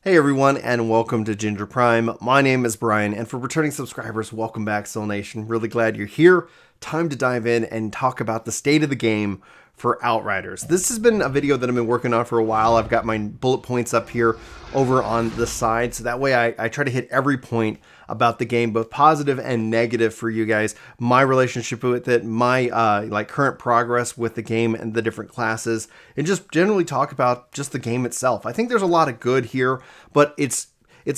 Hey everyone, and welcome to Ginger Prime. My name is Brian, and for returning subscribers, welcome back, Soul Nation. Really glad you're here. Time to dive in and talk about the state of the game for Outriders. This has been a video that I've been working on for a while. I've got my bullet points up here over on the side, so that way I try to hit every point about the game, both positive and negative for you guys, my relationship with it, my current progress with the game and the different classes, and just generally talk about just the game itself. I think there's a lot of good here, but it's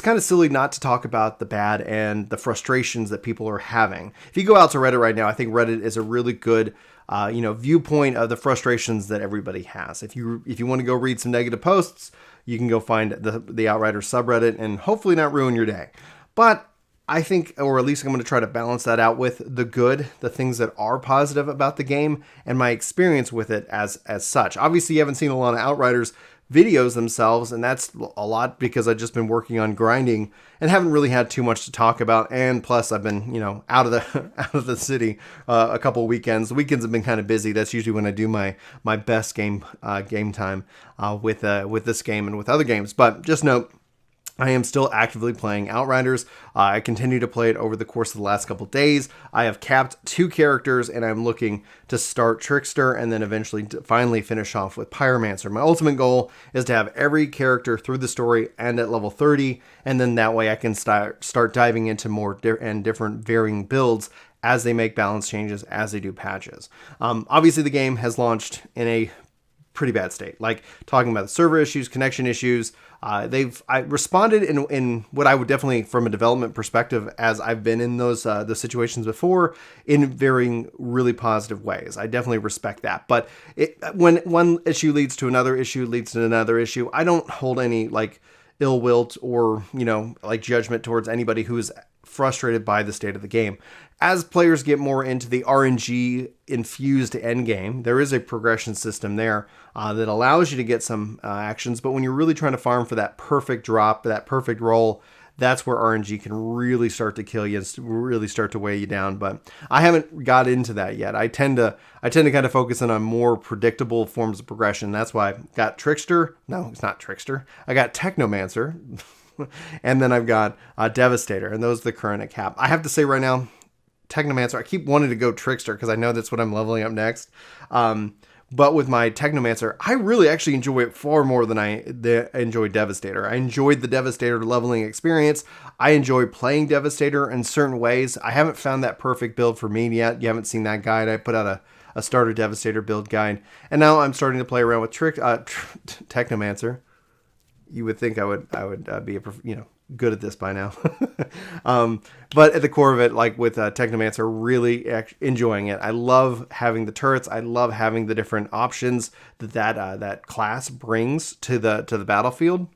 kind of silly not to talk about the bad and the frustrations that people are having. If you go out to Reddit right now, I think Reddit is a really good viewpoint of the frustrations that everybody has. If you want to go read some negative posts, you can go find the Outriders subreddit and hopefully not ruin your day. But I think, or at least I'm going to try to balance that out with the good, the things that are positive about the game, and my experience with it as such. Obviously, you haven't seen a lot of Outriders videos themselves, and that's a lot because I've just been working on grinding and haven't really had too much to talk about. And plus, I've been out of the city a couple of weekends. The weekends have been kind of busy. That's usually when I do my best game time with this game and with other games. But just note, I am still actively playing Outriders. I continue to play it over the course of the last couple days. I have capped 2 characters, and I'm looking to start Trickster and then eventually finally finish off with Pyromancer. My ultimate goal is to have every character through the story and at level 30, and then that way I can start diving into more different varying builds as they make balance changes, as they do patches. Obviously, the game has launched in a pretty bad state. Like, talking about the server issues, connection issues. I responded in what I would definitely, from a development perspective, as I've been in those situations before, in varying really positive ways. I definitely respect that. But when one issue leads to another issue, I don't hold any ill will or judgment towards anybody who's frustrated by the state of the game. As players get more into the RNG infused endgame, there is a progression system there that allows you to get some actions, but when you're really trying to farm for that perfect drop, that perfect roll, that's where RNG can really start to kill you and really start to weigh you down. But I haven't got into that yet. I tend to kind of focus in on more predictable forms of progression. That's why I got Trickster. No, it's not Trickster. I got Technomancer. And then I've got Devastator, and those are the current at cap. I have to say right now, Technomancer, I keep wanting to go Trickster because I know that's what I'm leveling up next. But with my Technomancer, I really actually enjoy it far more than I enjoy Devastator. I enjoyed the Devastator leveling experience. I enjoy playing Devastator in certain ways. I haven't found that perfect build for me yet. You haven't seen that guide. I put out a starter Devastator build guide. And now I'm starting to play around with Technomancer. You would think I would be good at this by now. But at the core of it, like with Technomancer, really enjoying it. I love having the turrets. I love having the different options that class brings to the battlefield.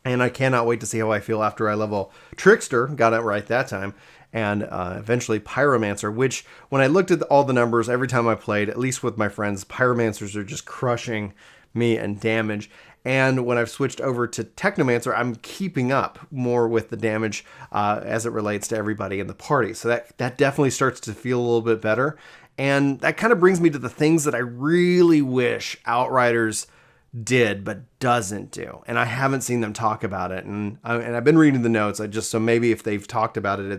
And I cannot wait to see how I feel after I level Trickster, got it right that time, and eventually Pyromancer, which when I looked at all the numbers every time I played, at least with my friends, Pyromancers are just crushing me in damage. And when I've switched over to Technomancer, I'm keeping up more with the damage as it relates to everybody in the party. So that definitely starts to feel a little bit better. And that kind of brings me to the things that I really wish Outriders did but doesn't do. And I haven't seen them talk about it. And I've been reading the notes. So maybe if they've talked about it,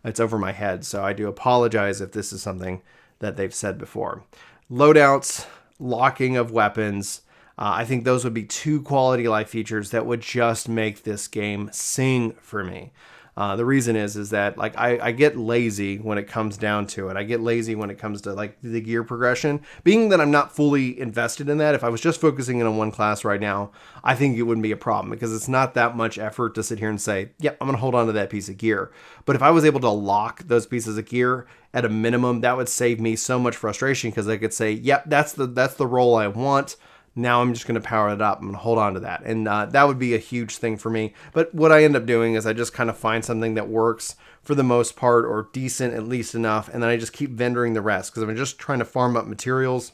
it's over my head. So I do apologize if this is something that they've said before. Loadouts, locking of weapons. I think those would be 2 quality of life features that would just make this game sing for me. The reason is that I get lazy when it comes down to it. I get lazy when it comes to the gear progression. Being that I'm not fully invested in that, if I was just focusing in on one class right now, I think it wouldn't be a problem because it's not that much effort to sit here and say, yep, I'm going to hold on to that piece of gear. But if I was able to lock those pieces of gear at a minimum, that would save me so much frustration because I could say, yep, that's the role I want. Now I'm just going to power it up. I'm going to hold on to that. And that would be a huge thing for me. But what I end up doing is I just kind of find something that works for the most part or decent, at least enough. And then I just keep vendoring the rest because I'm just trying to farm up materials.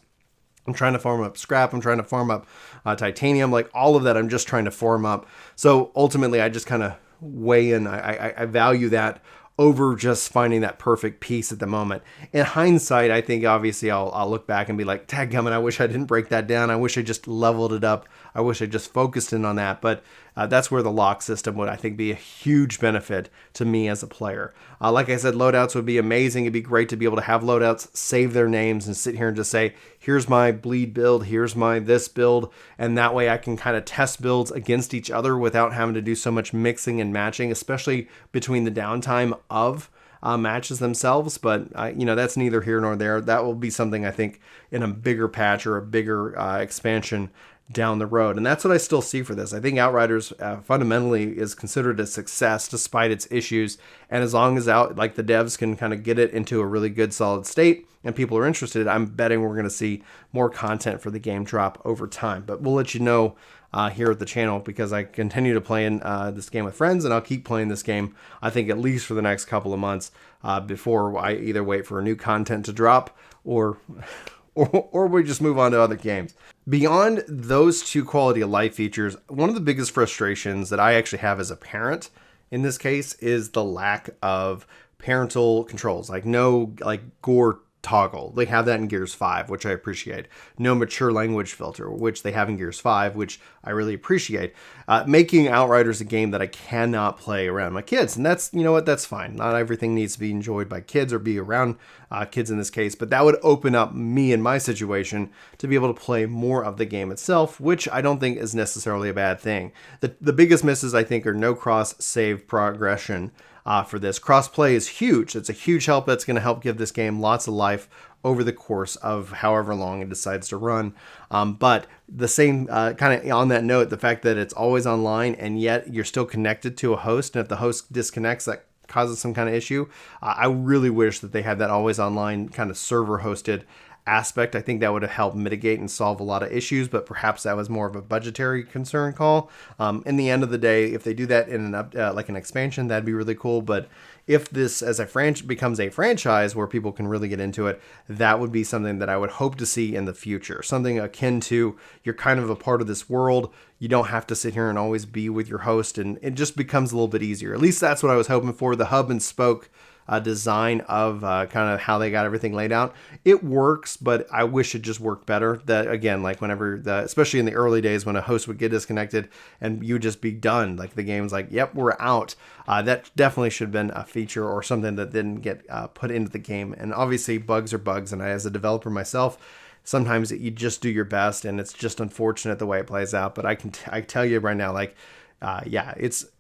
I'm trying to farm up scrap. I'm trying to farm up titanium. All of that I'm just trying to farm up. So ultimately I just kind of weigh in. I value that over just finding that perfect piece at the moment. In hindsight, I think obviously I'll look back and be like, dadgummit, I wish I didn't break that down. I wish I just leveled it up I wish I just focused in on that, but that's where the lock system would, I think, be a huge benefit to me as a player. Like I said, loadouts would be amazing. It'd be great to be able to have loadouts save their names and sit here and just say, here's my bleed build, here's my this build, and that way I can kind of test builds against each other without having to do so much mixing and matching, especially between the downtime of matches themselves. But that's neither here nor there. That will be something I think in a bigger patch or a bigger expansion down the road. And that's what I still see for this. I think Outriders fundamentally is considered a success despite its issues. And as long as the devs can kind of get it into a really good solid state and people are interested, I'm betting we're going to see more content for the game drop over time. But we'll let you know here at the channel, because I continue to play in this game with friends, and I'll keep playing this game, I think, at least for the next couple of months before I either wait for new content to drop or we just move on to other games. Beyond those two quality of life features, one of the biggest frustrations that I actually have as a parent in this case is the lack of parental controls, no gore toggle. They have that in Gears 5, which I appreciate. No mature language filter, which they have in Gears 5, which I really appreciate. Making Outriders a game that I cannot play around my kids. And that's, that's fine. Not everything needs to be enjoyed by kids or be around kids in this case, but that would open up me in my situation to be able to play more of the game itself, which I don't think is necessarily a bad thing. The biggest misses, I think, are no cross-save progression. For this. Crossplay is huge. It's a huge help. That's going to help give this game lots of life over the course of however long it decides to run. But the same kind of on that note, the fact that it's always online and yet you're still connected to a host, and if the host disconnects, that causes some kind of issue. I really wish that they had that always online kind of server hosted aspect. I think that would have helped mitigate and solve a lot of issues, but perhaps that was more of a budgetary concern call. In the end of the day, if they do that in an expansion, that'd be really cool. But if this as a becomes a franchise where people can really get into it, that would be something that I would hope to see in the future. Something akin to, you're kind of a part of this world. You don't have to sit here and always be with your host, and it just becomes a little bit easier. At least that's what I was hoping for. The hub and spoke design of kind of how they got everything laid out. It works, but I wish it just worked better. That again, whenever especially in the early days when a host would get disconnected and you would just be done, the game's yep, we're out. That definitely should have been a feature or something that didn't get put into the game. And obviously bugs are bugs. And as a developer myself, sometimes you just do your best, and it's just unfortunate the way it plays out. But I tell you right now,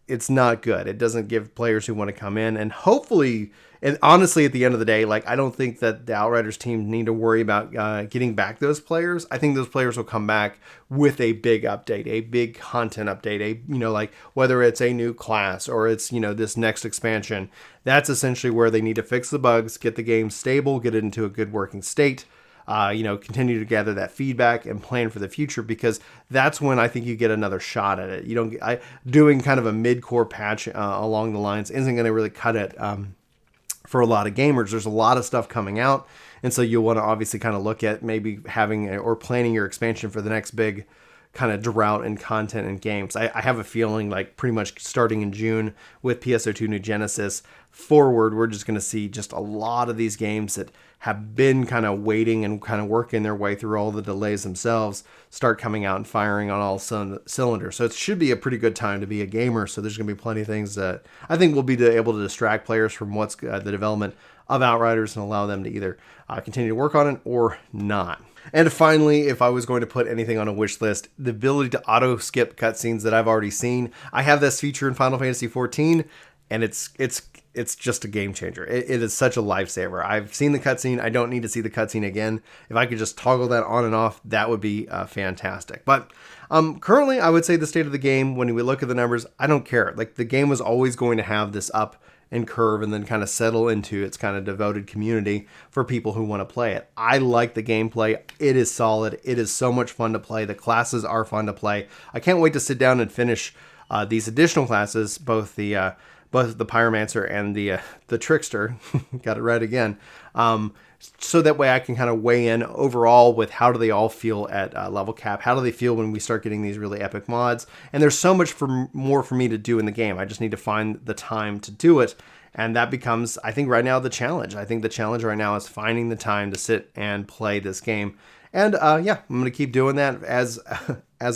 it's not good. It doesn't give players who want to come in, and hopefully, and honestly, at the end of the day, I don't think that the Outriders team need to worry about getting back those players. I think those players will come back with a big update, a big content update, whether it's a new class or it's, this next expansion. That's essentially where they need to fix the bugs, get the game stable, get it into a good working state. Continue to gather that feedback and plan for the future, because that's when I think you get another shot at it. Doing kind of a mid-core patch along the lines isn't going to really cut it for a lot of gamers. There's a lot of stuff coming out, and so you'll want to obviously kind of look at maybe having or planning your expansion for the next big kind of drought in content and games. I have a feeling pretty much starting in June with PSO2 New Genesis forward, we're just going to see just a lot of these games that have been kind of waiting and kind of working their way through all the delays themselves start coming out and firing on all cylinders. So it should be a pretty good time to be a gamer. So there's going to be plenty of things that I think will be able to distract players from what's the development of Outriders and allow them to either continue to work on it or not. And finally, if I was going to put anything on a wish list, the ability to auto skip cutscenes that I've already seen. I have this feature in Final Fantasy XIV, and it's just a game changer. It is such a lifesaver. I've seen the cutscene. I don't need to see the cutscene again. If I could just toggle that on and off, that would be fantastic. But currently, I would say the state of the game, when we look at the numbers, I don't care. The game was always going to have this up and curve and then kind of settle into its kind of devoted community for people who want to play it. I like the gameplay. It is solid. It is so much fun to play. The classes are fun to play. I can't wait to sit down and finish these additional classes, both the Pyromancer and the Trickster. Got it right again. So that way I can kind of weigh in overall with how do they all feel at level cap? How do they feel when we start getting these really epic mods? And there's so much more for me to do in the game. I just need to find the time to do it. And that becomes, I think right now, the challenge. I think the challenge right now is finding the time to sit and play this game And yeah, I'm going to keep doing that as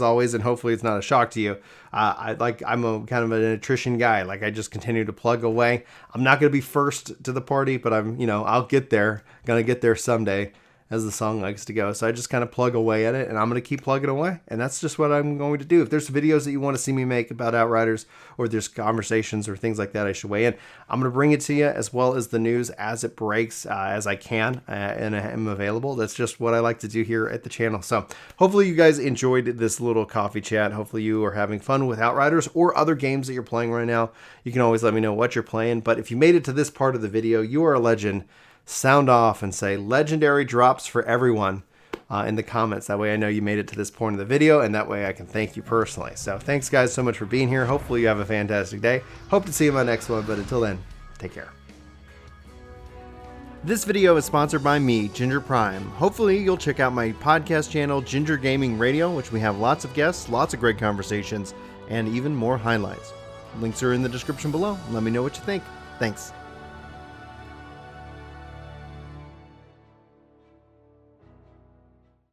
always, and hopefully it's not a shock to you. I'm a kind of an attrition guy. Like, I just continue to plug away. I'm not going to be first to the party, but I'll get there. Gonna get there someday, as the song likes to go. So I just kind of plug away at it, and I'm going to keep plugging away. And that's just what I'm going to do. If there's videos that you want to see me make about Outriders, or there's conversations or things like that I should weigh in, I'm going to bring it to you, as well as the news as it breaks, as I can, and I'm available. That's just what I like to do here at the channel. So hopefully you guys enjoyed this little coffee chat. Hopefully you are having fun with Outriders or other games that you're playing right now. You can always let me know what you're playing. But if you made it to this part of the video, you are a legend. Sound off and say legendary drops for everyone in the comments. That way I know you made it to this point of the video, and that way I can thank you personally. So thanks guys so much for being here. Hopefully you have a fantastic day. Hope to see you in my next one, but until then, take care. This video is sponsored by me, Ginger Prime. Hopefully you'll check out my podcast channel, Ginger Gaming Radio, which we have lots of guests, lots of great conversations, and even more highlights. Links are in the description below. Let me know what you think. Thanks.